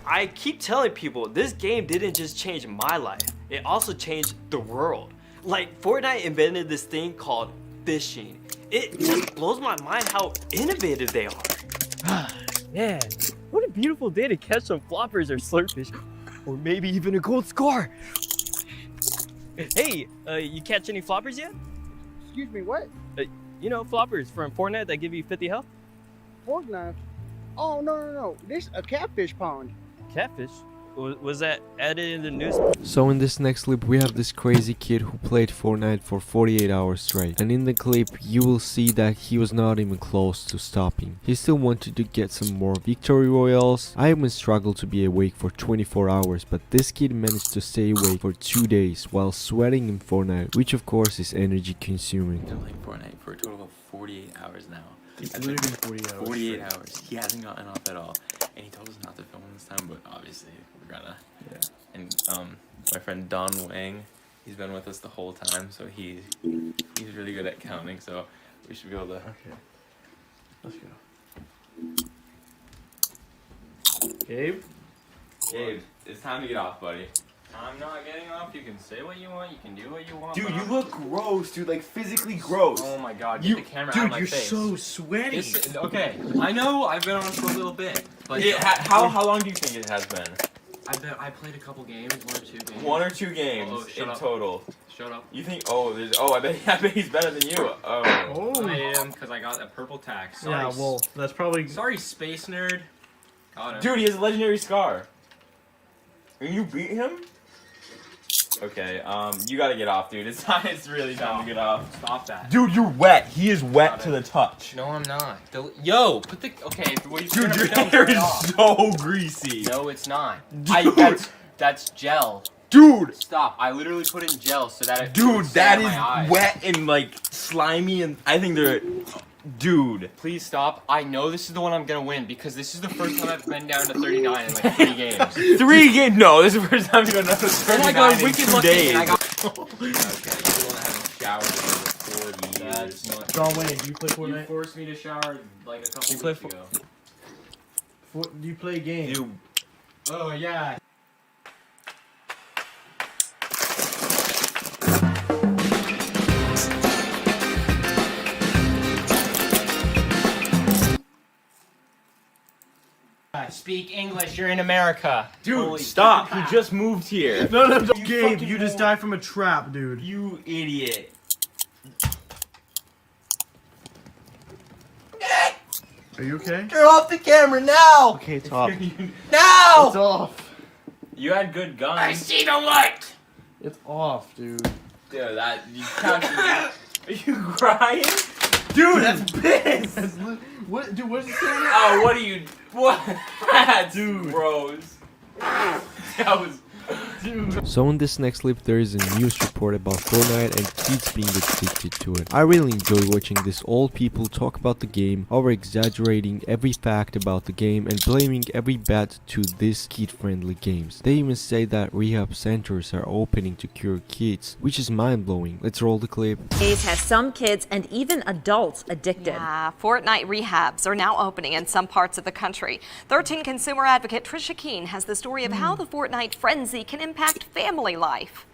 Speaker 28: I keep telling people, this game didn't just change my life, it also changed the world. Like, Fortnite invented this thing called fishing. It just blows my mind how innovative they are. Man, what a beautiful day to catch some floppers or slurpfish, or maybe even a gold scar. Hey, you catch any floppers yet?
Speaker 23: Excuse me, what?
Speaker 28: You know, floppers from Fortnite that give you 50 health?
Speaker 23: Fortnite? Oh, no. This a catfish pond.
Speaker 28: Catfish? Was that added in the news?
Speaker 27: So in this next clip we have this crazy kid who played Fortnite for 48 hours straight, and in the clip you will see that he was not even close to stopping. He still wanted to get some more victory royales. I even struggled to be awake for 24 hours, but this kid managed to stay awake for 2 days while sweating in Fortnite, which of course is energy consuming.
Speaker 1: Been playing Fortnite for a total of 48 hours now.
Speaker 17: It's literally been 48 hours.
Speaker 1: 48 hours. He hasn't gotten off at all, and he told us not to film this time, but obviously we're gonna.
Speaker 17: Yeah.
Speaker 1: And my friend Don Wang, he's been with us the whole time, so he's really good at counting. So we should be able to.
Speaker 17: Okay. Let's go. Gabe,
Speaker 1: it's time to get off, buddy.
Speaker 28: I'm not getting off. You can say what you want. You can do what you want.
Speaker 22: Dude, you look gross, dude. Like physically gross.
Speaker 28: Oh my god, get the camera out of my face.
Speaker 22: Dude, you're so sweaty.
Speaker 28: Okay, I know I've been on for a little bit, but
Speaker 1: how long do you think it has been?
Speaker 28: I played a couple games, 1 or 2 games.
Speaker 1: 1 or 2 games in total.
Speaker 28: Shut up.
Speaker 1: You think? I bet he's better than you.
Speaker 28: I made him because I got a purple tag. Sorry,
Speaker 17: yeah, well, that's probably.
Speaker 28: Sorry, space nerd. Got him.
Speaker 1: Dude, he has a legendary scar. And you beat him? Okay, you gotta get off, dude. It's really time to get off.
Speaker 28: Stop that.
Speaker 1: Dude, you're wet. He is wet to the touch.
Speaker 28: No, I'm not. Yo, put the. Okay,
Speaker 1: dude, your hair is so greasy.
Speaker 28: No, it's not.
Speaker 1: Dude.
Speaker 28: That's gel.
Speaker 1: Dude!
Speaker 28: Stop. I literally put in gel so that it.
Speaker 1: Dude, that is wet and like slimy, and I think they're. Dude.
Speaker 28: Please stop. I know this is the one I'm gonna win because this is the first time I've been down to 39 in like 3 games.
Speaker 1: 3 games? No, this is the first time I've gone down to 39
Speaker 28: and I got
Speaker 1: in
Speaker 28: wicked
Speaker 1: 2
Speaker 28: lucky
Speaker 1: days.
Speaker 28: and I got.
Speaker 1: Okay, you haven't showered in 40 years.
Speaker 17: John Wayne, do you play Fortnite?
Speaker 28: You forced me to shower like a couple
Speaker 17: You play
Speaker 28: weeks ago.
Speaker 17: Do you play games?
Speaker 28: Oh yeah. Speak English, you're in America.
Speaker 1: Dude, stop. He just moved here.
Speaker 17: No, Gabe, you just died from a trap, dude.
Speaker 1: You idiot.
Speaker 17: Are you okay?
Speaker 28: You're off the camera now!
Speaker 17: Okay, it's off.
Speaker 28: Now!
Speaker 17: It's off.
Speaker 1: You had good guns.
Speaker 28: I see the light!
Speaker 17: It's off, dude.
Speaker 1: Dude, you can't. Are you crying? Dude, that's piss!
Speaker 17: What, dude, what's it saying?
Speaker 1: Oh, what are you... What? That's gross. That was...
Speaker 27: Dude. So in this next clip there is a news report about Fortnite and kids being addicted to it. I really enjoy watching these old people talk about the game, over exaggerating every fact about the game and blaming every bad to these kid-friendly games. They even say that rehab centers are opening to cure kids, which is mind-blowing. Let's roll the clip.
Speaker 2: Has some kids and even adults addicted.
Speaker 4: Yeah, Fortnite rehabs are now opening in some parts of the country. 13 consumer advocate Trisha Keene has the story of how the Fortnite frenzy can impact family life.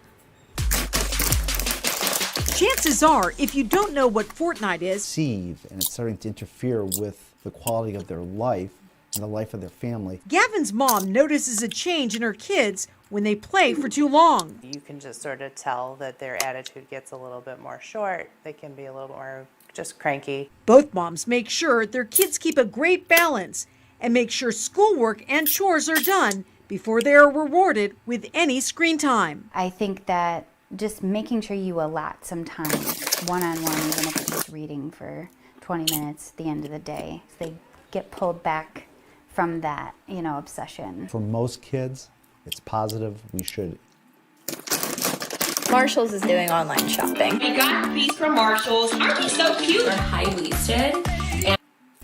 Speaker 5: Chances are, if you don't know what Fortnite is,
Speaker 6: and it's starting to interfere with the quality of their life and the life of their family.
Speaker 5: Gavin's mom notices a change in her kids when they play for too long.
Speaker 7: You can just sort of tell that their attitude gets a little bit more short. They can be a little more just cranky.
Speaker 5: Both moms make sure their kids keep a great balance and make sure schoolwork and chores are done before they are rewarded with any screen time.
Speaker 8: I think that just making sure you allot some time, one-on-one, even if it's just reading for 20 minutes at the end of the day, so they get pulled back from that, obsession.
Speaker 6: For most kids, it's positive. We should.
Speaker 9: Marshalls is doing online shopping.
Speaker 29: We got these from Marshalls. Aren't they so cute? They're high-waisted.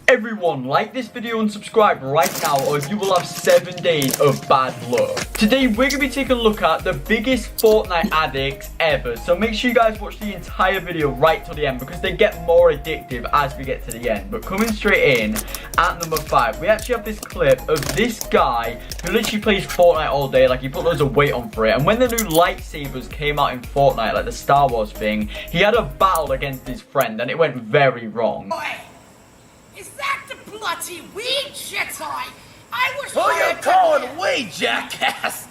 Speaker 28: Everyone, like this video and subscribe right now or you will have 7 days of bad luck. Today we're going to be taking a look at the biggest Fortnite addicts ever. So make sure you guys watch the entire video right till the end because they get more addictive as we get to the end. But coming straight in, at number 5, we actually have this clip of this guy who literally plays Fortnite all day. Like he put loads of weight on for it. And when the new lightsabers came out in Fortnite, like the Star Wars thing, he had a battle against his friend and it went very wrong.
Speaker 25: Is that the bloody weed shit I was
Speaker 22: Who you calling weed, jackass?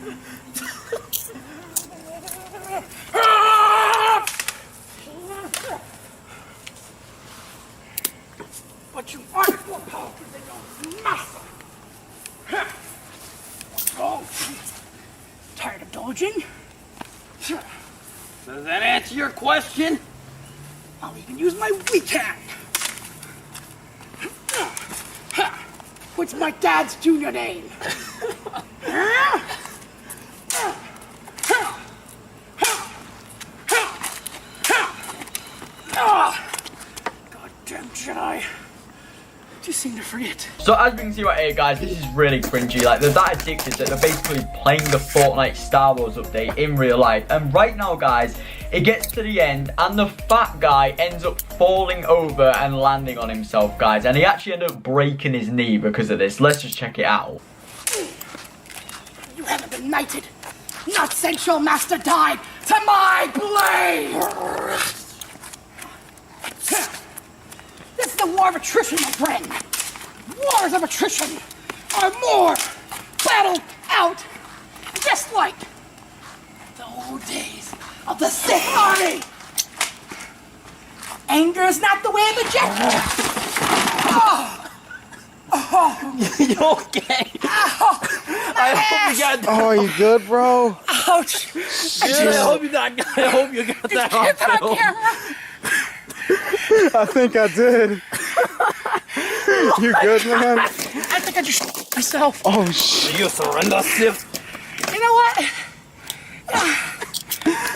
Speaker 23: Oh, tired of dodging? Does that answer your question? I'll even use my weak hand. What's my dad's junior name? Goddamn Jedi. Just seem to forget.
Speaker 28: So as we can see right here, guys, this is really cringy. Like, they're that addicted that they're basically playing the Fortnite Star Wars update in real life. And right now, guys, it gets to the end and the fat guy ends up falling over and landing on himself, guys. And he actually ended up breaking his knee because of this. Let's just check it out.
Speaker 23: You haven't been knighted. Not since your master died to my blade. This is the war of attrition, my friend. Wars of attrition are more battled out, just like the old days of the Sith Army. Anger is not the way of the Jedi.
Speaker 28: You okay? I hope you got.
Speaker 6: Oh, you good, bro?
Speaker 23: Ouch!
Speaker 28: Dude, I hope you got that on film.
Speaker 6: I think I did. You good, man?
Speaker 23: I think I just shit myself.
Speaker 6: Oh, shit.
Speaker 28: You surrender, Sith.
Speaker 23: You know what?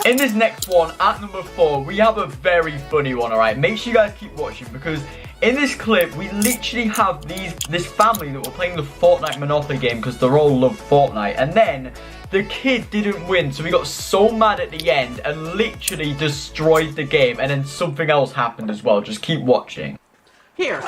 Speaker 28: In this next one, at number 4, we have a very funny one, alright? Make sure you guys keep watching because in this clip, we literally have this family that were playing the Fortnite Monopoly game because they all love Fortnite. And then the kid didn't win, so we got so mad at the end and literally destroyed the game. And then something else happened as well. Just keep watching.
Speaker 11: Here.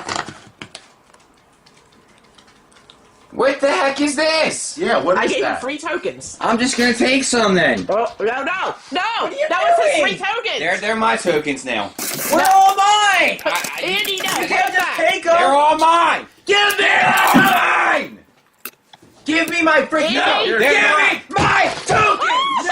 Speaker 11: What the heck is this?
Speaker 22: Yeah, what
Speaker 11: I
Speaker 22: is
Speaker 11: gave
Speaker 22: that?
Speaker 11: you free tokens.
Speaker 22: I'm just gonna take some then.
Speaker 11: Oh, no! That was his free tokens.
Speaker 22: They're my tokens now.
Speaker 11: They're all mine. Andy, no,
Speaker 22: You
Speaker 11: give
Speaker 22: can't
Speaker 11: that.
Speaker 22: just take them. They're all mine. Give me mine. Give me my freaking.
Speaker 11: Andy,
Speaker 22: Give me my tokens.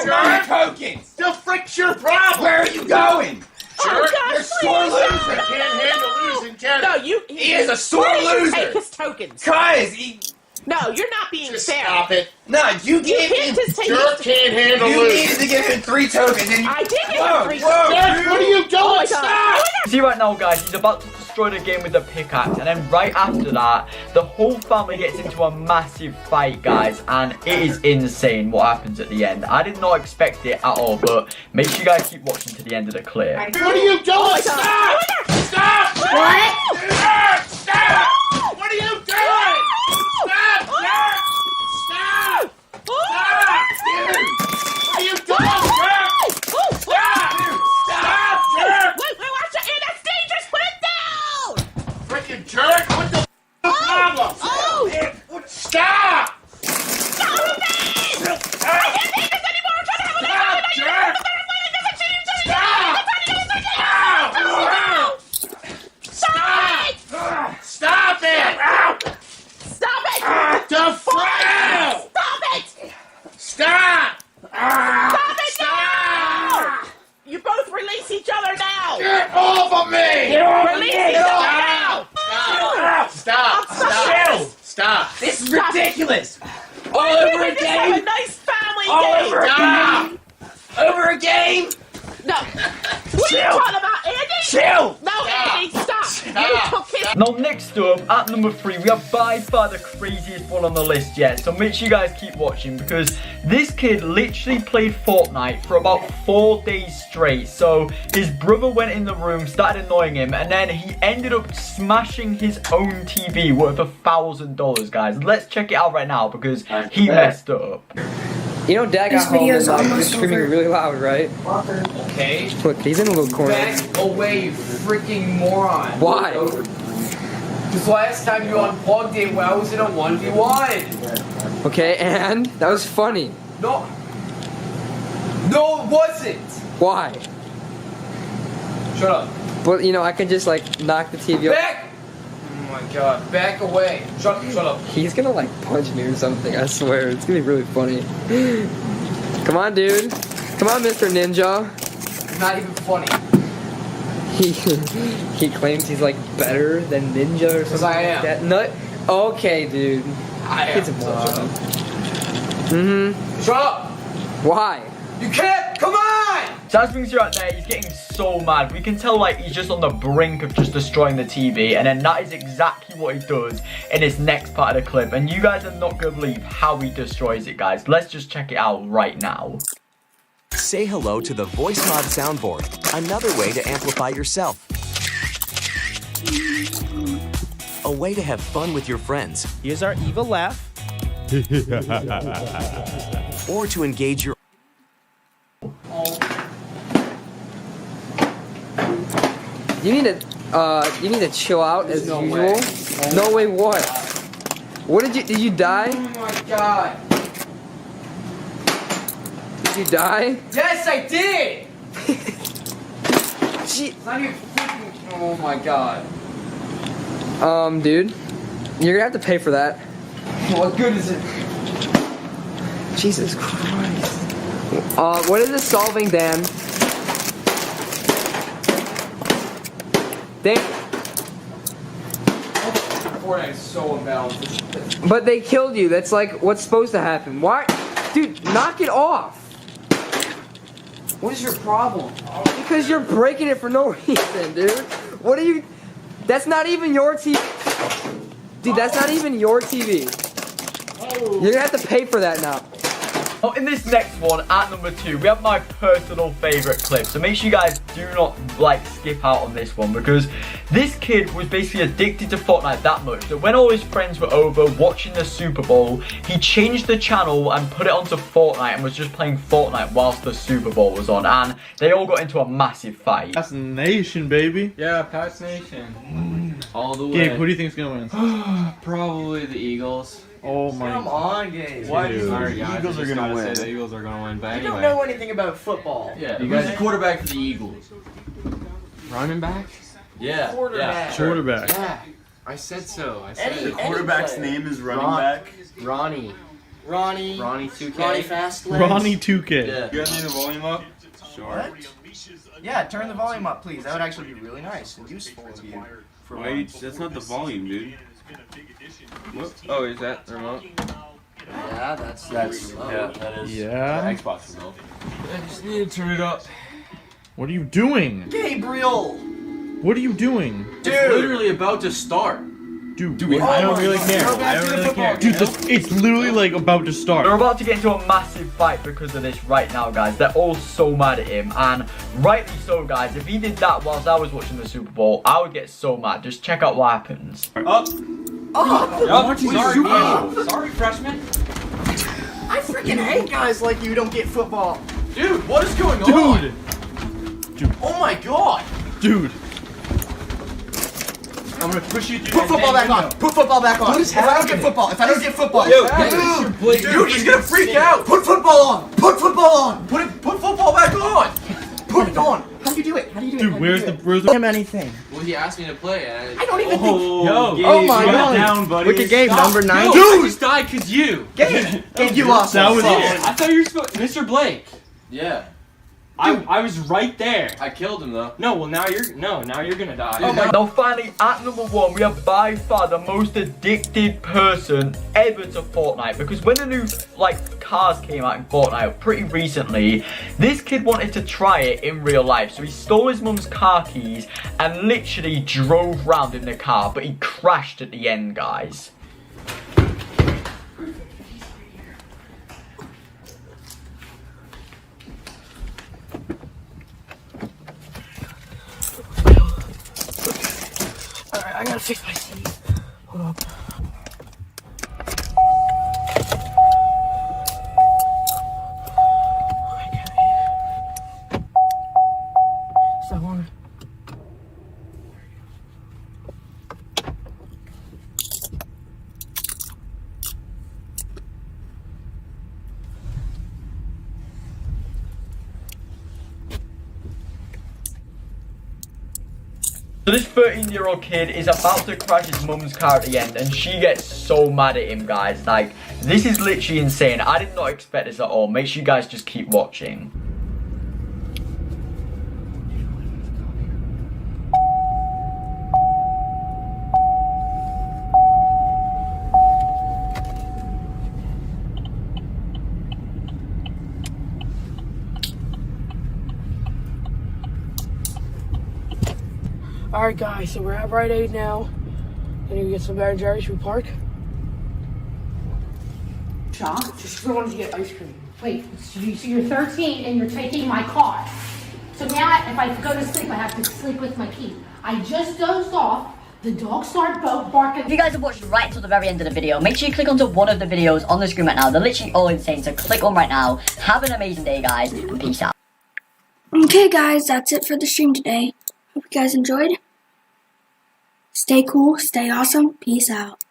Speaker 22: They're my tokens. Still fix your problem. Where are you going?
Speaker 11: Oh, God,
Speaker 22: You're sore loser. Can't handle losing, can
Speaker 11: No, you.
Speaker 22: He is a sore
Speaker 11: why did you
Speaker 22: loser.
Speaker 11: Take his tokens.
Speaker 22: Cause he.
Speaker 11: No, you're not being fair.
Speaker 22: Stop it. No, you gave
Speaker 11: can't
Speaker 22: him.
Speaker 11: just take
Speaker 22: Jerk can't handle You losing. needed to give him 3 tokens. And you,
Speaker 11: I did give
Speaker 22: whoa,
Speaker 11: him 3
Speaker 22: whoa,
Speaker 11: tokens.
Speaker 22: dude, what are you doing?
Speaker 11: Oh my God.
Speaker 22: Stop!
Speaker 28: See right now, guys, he's about to destroy the game with the pickaxe. And then right after that, the whole family gets into a massive fight, guys. And it is insane what happens at the end. I did not expect it at all, but make sure you guys keep watching to the end of the clip.
Speaker 22: What are you doing?
Speaker 11: Oh
Speaker 22: Stop! Stop!
Speaker 11: What?
Speaker 22: Stop! What are you doing? Stop! Stop! Stop! Stop! Dude! What are you doing? Stop! Stop! Jerk!
Speaker 11: Wait, watch it. That's dangerous. Put it down.
Speaker 22: Freaking jerk! What the problem?
Speaker 11: Oh!
Speaker 22: Stop!
Speaker 11: Stop it! I can't take this anymore. I'm trying to have a
Speaker 22: Stop, jerk! Stop! Stop it! Ow!
Speaker 11: Stop it!
Speaker 22: Defrag!
Speaker 11: Stop it!
Speaker 22: Stop!
Speaker 11: Stop it
Speaker 22: Stop!
Speaker 11: now! You both release each other now!
Speaker 22: Get off of me! Get off
Speaker 11: Release
Speaker 22: of me!
Speaker 11: each other now!
Speaker 22: Stop! Stop! Stop! This is ridiculous! All over a
Speaker 11: Just have
Speaker 22: game!
Speaker 11: a nice family
Speaker 22: All
Speaker 11: game!
Speaker 22: over a game! Over a game!
Speaker 11: No! What are you talking about, Andy?
Speaker 22: Chill!
Speaker 11: No, Andy, stop! You took his...
Speaker 28: Now next up, at number 3, we have by far the craziest one on the list yet. So make sure you guys keep watching because this kid literally played Fortnite for about 4 days straight. So his brother went in the room, started annoying him, and then he ended up smashing his own TV worth $1,000, guys. Let's check it out right now because he messed up.
Speaker 12: You know Dad got home and like, he was screaming really loud, right?
Speaker 22: Okay.
Speaker 12: Look, he's in a little corner.
Speaker 22: Back away, you freaking moron.
Speaker 12: Why?
Speaker 22: Because last time you unplugged it, well, I was in a 1v1.
Speaker 12: Okay, and that was funny.
Speaker 22: No. No, it wasn't.
Speaker 12: Why?
Speaker 22: Shut up.
Speaker 12: But you know, I can just like knock the TV over.
Speaker 22: Back! Oh my god, back away. Shut up.
Speaker 12: He's gonna like punch me or something, I swear. It's gonna be really funny. Come on, dude. Come on, Mr. Ninja.
Speaker 22: It's not even funny.
Speaker 12: He claims he's like better than Ninja or something.
Speaker 3: I am.
Speaker 12: Like that. Nut. Okay, dude.
Speaker 3: I am.
Speaker 12: It's a moron. Mm-hmm.
Speaker 3: Shut up!
Speaker 12: Why?
Speaker 3: You can't! Come on!
Speaker 1: So as things are out there, he's getting so mad. We can tell like he's just on the brink of just destroying the TV, and then that is exactly what he does in his next part of the clip. And you guys are not gonna believe how he destroys it, guys. Let's just check it out right now.
Speaker 13: Say hello to the Voice Mod soundboard, another way to amplify yourself. A way to have fun with your friends.
Speaker 14: Here's our evil laugh.
Speaker 13: Or to engage your...
Speaker 12: You need to chill out as usual.
Speaker 3: Way.
Speaker 12: No way what? What did you die?
Speaker 3: Oh my god.
Speaker 12: Did you die?
Speaker 3: Yes, I did!
Speaker 12: Gee.
Speaker 3: It's not even freaking... Oh my god.
Speaker 12: Dude. You're gonna have to pay for that.
Speaker 3: What good is it?
Speaker 12: Jesus Christ. What is it solving, Dan?
Speaker 3: Fortnite's so imbalanced.
Speaker 12: But they killed you. That's like what's supposed to happen. Why? Dude, knock it off.
Speaker 3: What is your problem?
Speaker 12: Because you're breaking it for no reason, dude. What are you... That's not even your TV. Dude, that's not even your TV. You're gonna have to pay for that now.
Speaker 1: Oh, in this next one, at number 2, we have my personal favorite clip. So make sure you guys do not, like, skip out on this one, because this kid was basically addicted to Fortnite that much that when all his friends were over watching the Super Bowl, he changed the channel and put it onto Fortnite and was just playing Fortnite whilst the Super Bowl was on, and they all got into a massive fight.
Speaker 15: That's Nation, baby.
Speaker 16: Yeah, Pats Nation. All the way.
Speaker 15: Gabe, who do you think's gonna win?
Speaker 16: Probably the Eagles.
Speaker 15: Oh my.
Speaker 3: Come on, Gabe.
Speaker 16: What?
Speaker 15: Sorry, guys,
Speaker 16: Eagles are gonna win.
Speaker 15: say
Speaker 16: The Eagles are gonna win, but
Speaker 3: You
Speaker 16: anyway.
Speaker 3: don't know anything about football.
Speaker 16: Yeah, you guys. Who's the quarterback for the Eagles? Running back? Yeah.
Speaker 3: Quarterback.
Speaker 16: Yeah, sure.
Speaker 15: Quarterback.
Speaker 3: Yeah.
Speaker 16: I said so. I said
Speaker 3: Any
Speaker 16: the quarterback's
Speaker 3: player.
Speaker 16: name is running back.
Speaker 3: Ronnie 2K.
Speaker 15: Ronnie 2K.
Speaker 16: Yeah.
Speaker 15: You guys need the volume up?
Speaker 16: Sure.
Speaker 3: What? Yeah, turn the volume up, please. That would actually be really nice and useful of you.
Speaker 15: Wait, that's not the volume, dude.
Speaker 16: What? Oh, is that the remote?
Speaker 3: Yeah, that's
Speaker 16: yeah, that is.
Speaker 15: Yeah.
Speaker 16: The Xbox remote. I just need to turn it up.
Speaker 15: What are you doing?
Speaker 3: Gabriel!
Speaker 15: What are you doing?
Speaker 16: Dude! It's literally about to start.
Speaker 15: Dude,
Speaker 16: I
Speaker 15: don't really care.
Speaker 16: I don't really care.
Speaker 15: Dude, it's literally like about to start.
Speaker 1: They're about to get into a massive fight because of this right now, guys. They're all so mad at him, and rightly so, guys. If he did that whilst I was watching the Super Bowl, I would get so mad. Just check out what happens.
Speaker 16: Up.
Speaker 3: Oh!
Speaker 16: Sorry, freshman.
Speaker 3: I freaking hate guys like you who don't get football.
Speaker 16: Dude, what is going on?
Speaker 15: Dude.
Speaker 16: Oh my god.
Speaker 15: Dude.
Speaker 16: I'm gonna push you through.
Speaker 3: Put football back on. Put football back on.
Speaker 16: What is
Speaker 3: If I don't
Speaker 16: happening?
Speaker 3: get football, if I don't get football,
Speaker 16: Yo,
Speaker 3: dude,
Speaker 16: he's gonna freak out.
Speaker 3: Put football on. Put football on.
Speaker 16: Put football back on.
Speaker 3: Put it on. How do you do it? How do you do it?
Speaker 15: Dude, where's the
Speaker 3: him anything?
Speaker 16: Well, he asked me to play, and
Speaker 3: I don't even think.
Speaker 16: Yo,
Speaker 3: Oh my god.
Speaker 15: down, buddy.
Speaker 12: Look at Gabe, number 9.
Speaker 16: Dude, I just died because you.
Speaker 3: Gabe, you lost.
Speaker 15: That was
Speaker 16: I thought you were supposed, Mr. Blake. Yeah. I was right there. I killed him though. No, well now you're gonna die.
Speaker 1: Oh my. Now finally, at number 1, we have by far the most addicted person ever to Fortnite, because when the new cars came out in Fortnite pretty recently, this kid wanted to try it in real life, so he stole his mum's car keys and literally drove round in the car, but he crashed at the end, guys.
Speaker 11: Alright, I gotta fix my seat. Hold up. So I wanna...
Speaker 1: So this 13-year-old kid is about to crash his mum's car at the end, and she gets so mad at him, guys. Like, this is literally insane. I did not expect this at all. Make sure you guys just keep watching.
Speaker 23: Alright guys, so we're at Rite Aid now. Gonna go get some Ben & Jerry's. Should we park? Shop? Just wanted to get ice cream. Wait, so you're 13 and you're taking my car. So now if I go to sleep, I have to sleep with my key. I just dozed off. The dogs start barking.
Speaker 10: If you guys have watched right until the very end of the video, make sure you click onto one of the videos on the screen right now. They're literally all insane, so click on right now. Have an amazing day, guys, and peace out.
Speaker 14: Okay, guys, that's it for the stream today. Hope you guys enjoyed. Stay cool, stay awesome, peace out.